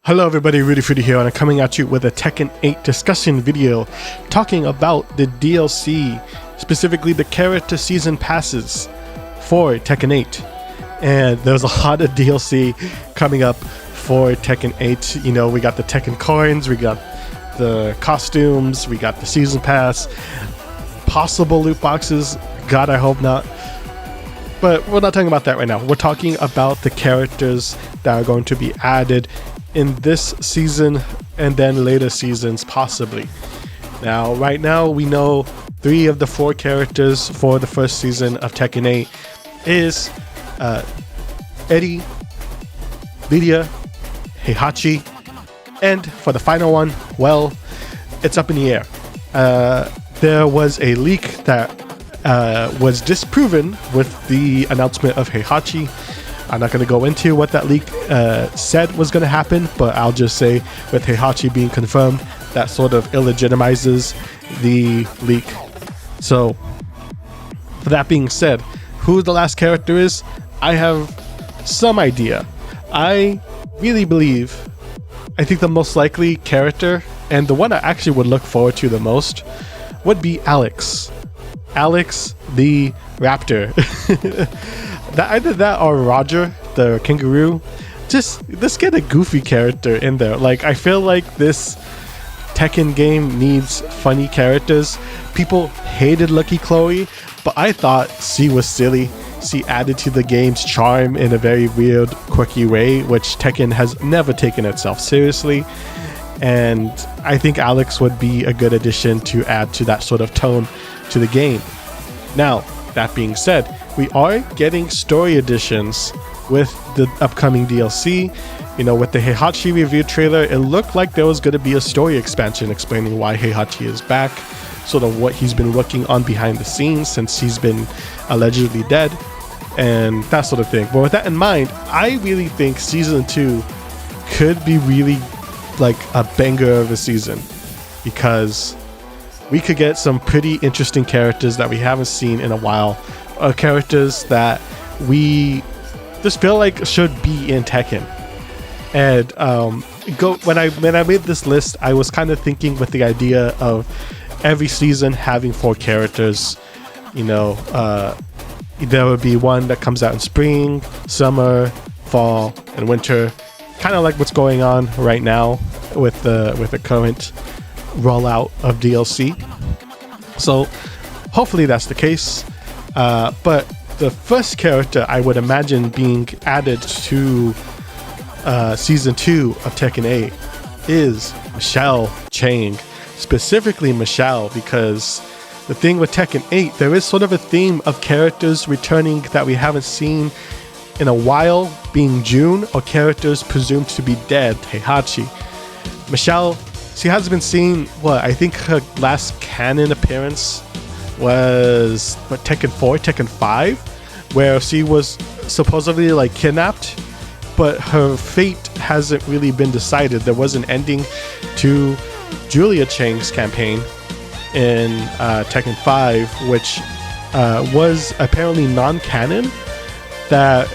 Hello everybody, Rudy Fruity here, and I'm coming at you with a Tekken 8 discussion video talking about the DLC, specifically the character season passes for Tekken 8. And there's a lot of DLC coming up for Tekken 8. You know, we got the Tekken coins, we got the costumes, we got the season pass, possible loot boxes, God I hope not. But we're not talking about that right now. We're talking about the characters that are going to be added in this season and then later seasons possibly. Now, right now we know 3 of the 4 characters for the first season of Tekken 8 is Eddie, Lydia, Heihachi, and for the final one, well, it's up in the air. There was a leak that was disproven with the announcement of Heihachi. I'm not going to go into what that leak said was going to happen, but I'll just say with Heihachi being confirmed, that sort of illegitimizes the leak. So, for that being said, who the last character is, I have some idea. I really believe, I think the most likely character, and the one I actually would look forward to the most, would be Alex. Alex the Raptor. Either that or Roger the kangaroo. Just let's get a goofy character in there. Like, I feel like this Tekken game needs funny characters. People hated Lucky Chloe, but I thought she was silly. She added to the game's charm in a very weird, quirky way, which Tekken has never taken itself seriously. And I think Alex would be a good addition to add to that sort of tone to the game. Now, that being said, we are getting story additions with the upcoming DLC. You know, with the Heihachi review trailer, it looked like there was going to be a story expansion explaining why Heihachi is back, sort of what he's been working on behind the scenes since he's been allegedly dead, and that sort of thing. But with that in mind, I really think Season 2 could be really like a banger of a season, because we could get some pretty interesting characters that we haven't seen in a while, or characters that we just feel like should be in Tekken. And when I made this list, I was kind of thinking with the idea of every season having 4 characters. You know, there would be one that comes out in spring, summer, fall, and winter, kind of like what's going on right now with the current rollout of DLC. So hopefully that's the case. But the first character I would imagine being added to Season 2 of Tekken 8 is Michelle Chang. Specifically Michelle, because the thing with Tekken 8, there is sort of a theme of characters returning that we haven't seen in a while, being June, or characters presumed to be dead, Heihachi. Michelle, she has been seen, I think her last canon appearance was Tekken 4, Tekken 5, where she was supposedly like kidnapped, but her fate hasn't really been decided. There was an ending to Julia Chang's campaign in Tekken 5, which was apparently non-canon, that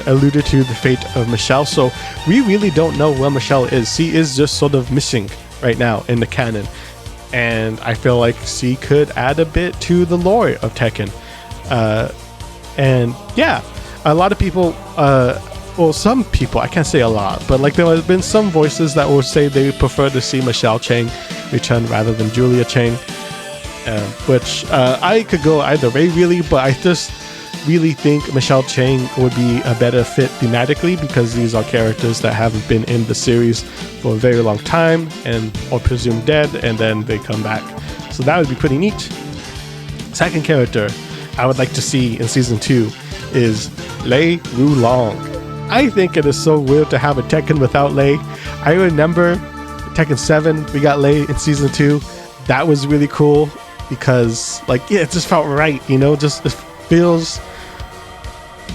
alluded to the fate of Michelle. So we really don't know where Michelle is. She is just sort of missing right now in the canon, and I feel like she could add a bit to the lore of Tekken. And yeah, a lot of people, some people, I can't say a lot, but like there have been some voices that will say they prefer to see Michelle Chang return rather than Julia Chang, which I could go either way really, but I just really think Michelle Chang would be a better fit thematically, because these are characters that haven't been in the series for a very long time and are presumed dead, and then they come back. So that would be pretty neat. Second character I would like to see in Season 2 is Lei Wulong. I think it is so weird to have a Tekken without Lei. I remember Tekken 7, we got Lei in Season 2. That was really cool because, like, yeah, it just felt right, you know, just it feels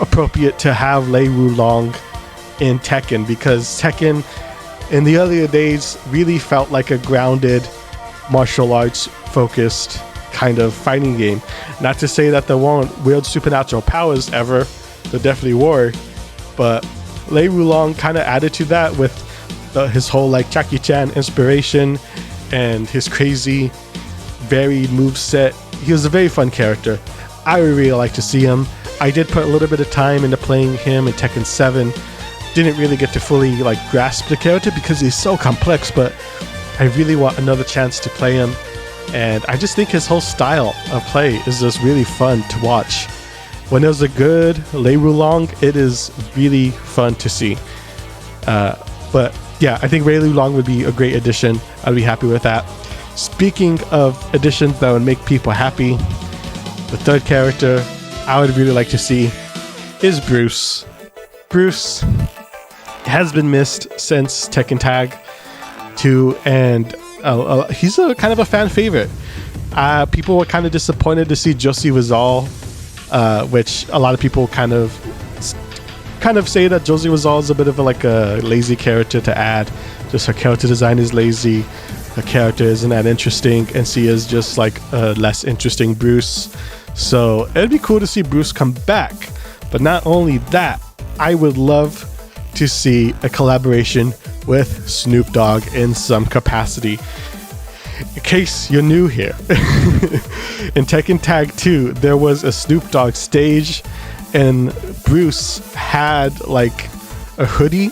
appropriate to have Lei Wulong in Tekken, because Tekken in the earlier days really felt like a grounded martial arts focused kind of fighting game. Not to say that there weren't weird supernatural powers ever, there definitely were, but Lei Wulong kind of added to that with his whole like Jackie Chan inspiration and his crazy varied move set. He was a very fun character. I would really like to see him. I did put a little bit of time into playing him in Tekken 7. Didn't really get to fully like grasp the character because he's so complex, but I really want another chance to play him. And I just think his whole style of play is just really fun to watch. When there's a good Lei Wulong, it is really fun to see. But yeah, I think Lei Wulong would be a great addition. I'd be happy with that. Speaking of additions that would make people happy, the third character I would really like to see is Bruce. Bruce has been missed since Tekken Tag 2, and he's a kind of a fan favorite. People were kind of disappointed to see Josie Rizal, which a lot of people kind of say that Josie Rizal is a bit of a lazy character to add. Just her character design is lazy. Her character isn't that interesting, and she is just like a less interesting Bruce. So it'd be cool to see Bruce come back. But not only that, I would love to see a collaboration with Snoop Dogg in some capacity. In case you're new here, in Tekken Tag 2, there was a Snoop Dogg stage, and Bruce had like a hoodie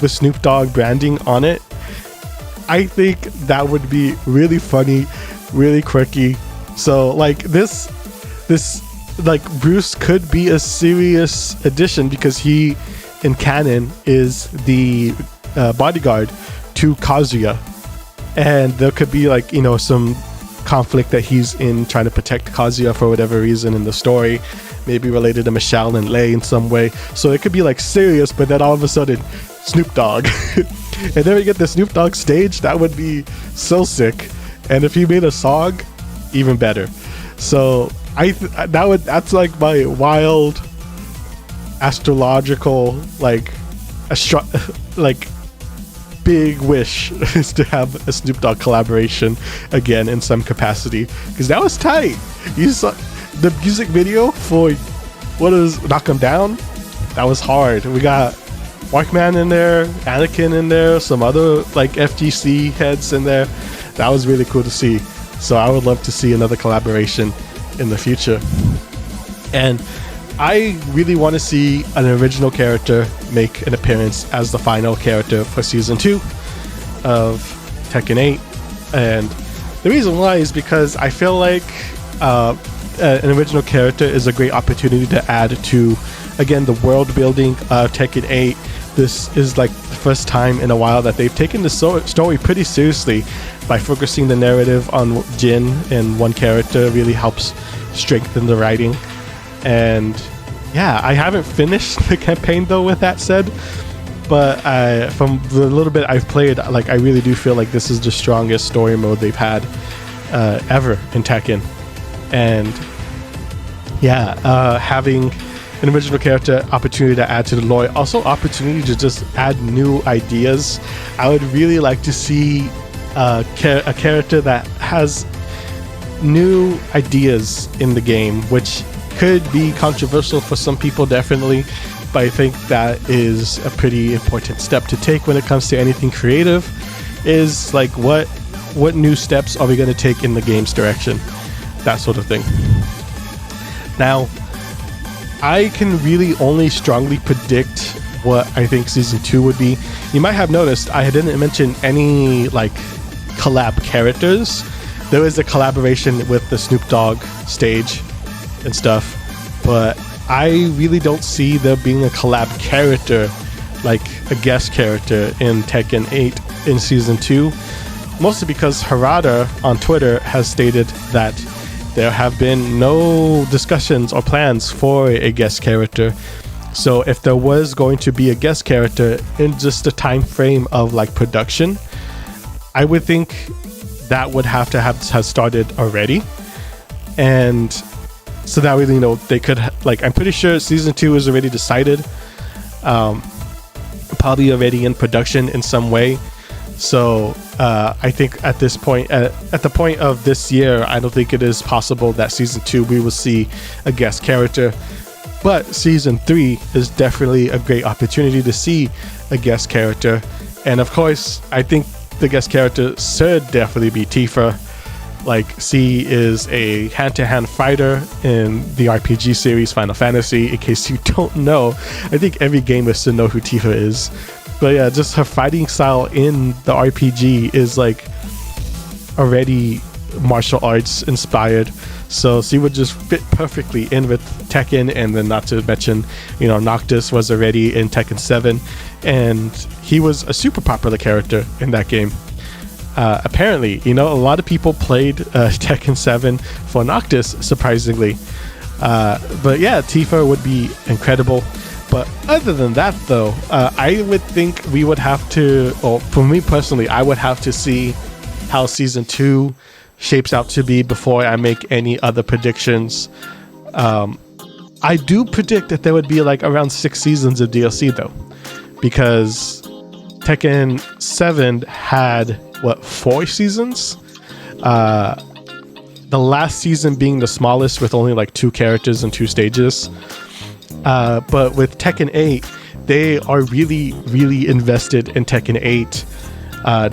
with Snoop Dogg branding on it. I think that would be really funny, really quirky. So like this like Bruce could be a serious addition because he in canon is the bodyguard to Kazuya, and there could be like, you know, some conflict that he's in trying to protect Kazuya for whatever reason in the story, maybe related to Michelle and Lei in some way. So it could be like serious, but then all of a sudden Snoop Dogg and then we get the Snoop Dogg stage. That would be so sick. And if he made a song, even better. So that's like my wild astrological like big wish is to have a Snoop Dogg collaboration again in some capacity, because that was tight. You saw the music video for what is Knock 'Em Down? That was hard. We got Markman in there, Anakin in there, some other like FGC heads in there. That was really cool to see. So I would love to see another collaboration in the future. And I really want to see an original character make an appearance as the final character for Season 2 of Tekken 8. And the reason why is because I feel like an original character is a great opportunity to add to, again, the world building of Tekken 8. This is like the first time in a while that they've taken the story pretty seriously by focusing the narrative on Jin, and one character really helps strengthen the writing. And yeah, I haven't finished the campaign though, with that said, but from the little bit I've played, like I really do feel like this is the strongest story mode they've had ever in Tekken. And yeah, having an original character, opportunity to add to the lore, also opportunity to just add new ideas. I would really like to see a character that has new ideas in the game, which could be controversial for some people, definitely, but I think that is a pretty important step to take when it comes to anything creative, is like what new steps are we going to take in the game's direction, that sort of thing. Now, I can really only strongly predict what I think Season 2 would be. You might have noticed I didn't mention any like collab characters. There is a collaboration with the Snoop Dogg stage and stuff, but I really don't see there being a collab character, like a guest character in Tekken 8 in Season 2, mostly because Harada on Twitter has stated that there have been no discussions or plans for a guest character. So if there was going to be a guest character in just the time frame of like production, I would think that would have started already. And so that way, you know, they could like, I'm pretty sure Season 2 is already decided, probably already in production in some way. So I think at this point, at the point of this year, I don't think it is possible that Season 2 we will see a guest character. But Season 3 is definitely a great opportunity to see a guest character. And of course, I think the guest character should definitely be Tifa. Like, she is a hand-to-hand fighter in the RPG series Final Fantasy. In case you don't know, I think every gamer should know who Tifa is. But yeah, just her fighting style in the RPG is like already martial arts inspired. So she would just fit perfectly in with Tekken, and then not to mention, Noctis was already in Tekken 7, and he was a super popular character in that game. Apparently, a lot of people played Tekken 7 for Noctis, surprisingly. But yeah, Tifa would be incredible. But other than that, though, I would think we would have to, or for me personally, I would have to see how Season 2 shapes out to be before I make any other predictions. I do predict that there would be like around 6 seasons of DLC, though, because Tekken 7 had 4 seasons, the last season being the smallest with only like 2 characters and 2 stages, but with Tekken 8 they are really invested in Tekken 8.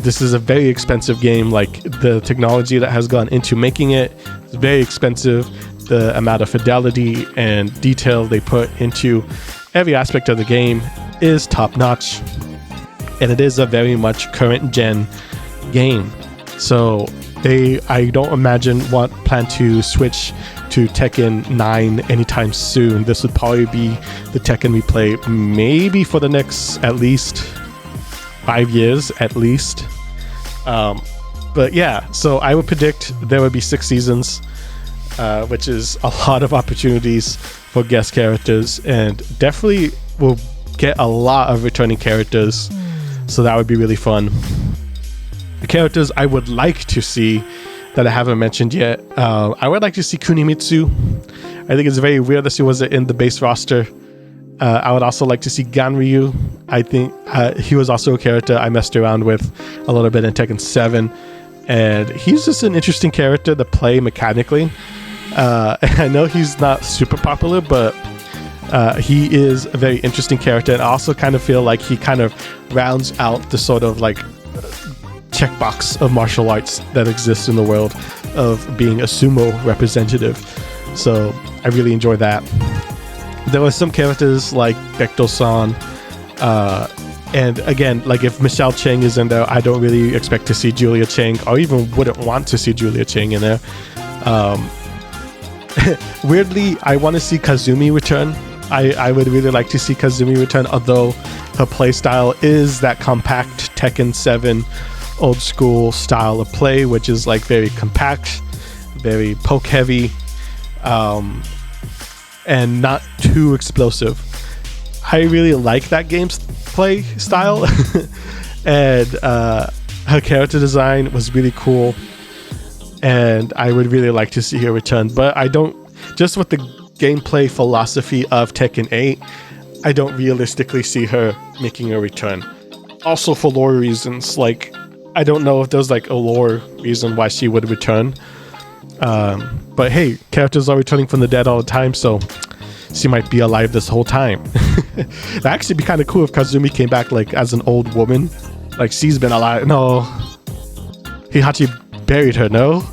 This is a very expensive game. Like, the technology that has gone into making it is very expensive. The amount of fidelity and detail they put into every aspect of the game is top notch, and it is a very much current gen game. So I don't imagine plan to switch to Tekken 9 anytime soon. This would probably be the Tekken we play maybe for the next at least 5 years at least. But yeah, so I would predict there would be 6 seasons, which is a lot of opportunities for guest characters, and definitely will get a lot of returning characters. So that would be really fun. The characters I would like to see that I haven't mentioned yet, I would like to see Kunimitsu. I think it's very weird that she wasn't in the base roster. I would also like to see Ganryu. I think he was also a character I messed around with a little bit in Tekken 7, and he's just an interesting character to play mechanically. I know he's not super popular, but he is a very interesting character, and I also kind of feel like he kind of rounds out the sort of like checkbox of martial arts that exists in the world of being a sumo representative. So I really enjoy that. There were some characters like Becto-san, and again, like if Michelle Chang is in there, I don't really expect to see Julia Chang, or even wouldn't want to see Julia Chang in there. Weirdly, I want to see Kazumi return. I would really like to see Kazumi return, although her playstyle is that compact Tekken 7 old school style of play, which is like very compact, very poke heavy, and not too explosive. I really like that game's play style. And her character design was really cool, and I would really like to see her return. But I don't, just with the gameplay philosophy of Tekken 8, I don't realistically see her making a return. Also for lore reasons, like I don't know if there's like a lore reason why she would return. But hey, characters are returning from the dead all the time, so she might be alive this whole time. That'd actually be kind of cool if Kazumi came back like as an old woman. Like, she's been alive. No, Heihachi buried her. No,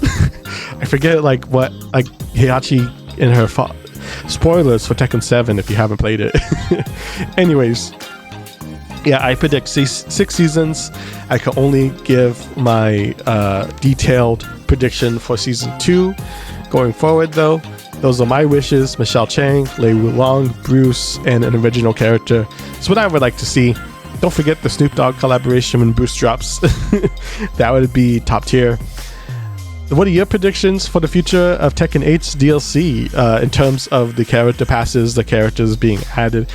I forget like what, like Heihachi in her spoilers for Tekken 7 if you haven't played it. Anyways, yeah, I predict 6 seasons. I can only give my detailed prediction for season 2. Going forward, though, those are my wishes. Michelle Chang, Lei Wulong, Bruce, and an original character. It's what I would like to see. Don't forget the Snoop Dogg collaboration when Bruce drops. That would be top tier. What are your predictions for the future of Tekken 8's DLC in terms of the character passes, the characters being added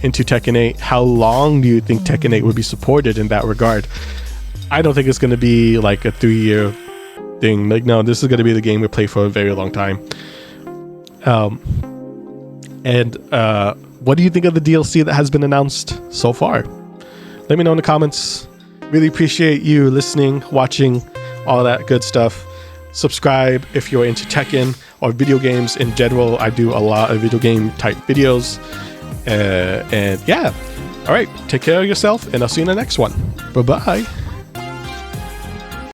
into Tekken 8? How long do you think Tekken 8 would be supported in that regard? I don't think it's going to be like a 3-year thing. Like, no, this is going to be the game we play for a very long time. And what do you think of the DLC that has been announced so far? Let me know in the comments. Really appreciate you listening, watching, all that good stuff. Subscribe if you're into Tekken or video games in general. I do a lot of video game type videos. And yeah, All right, take care of yourself, and I'll see you in the next one. Bye-bye.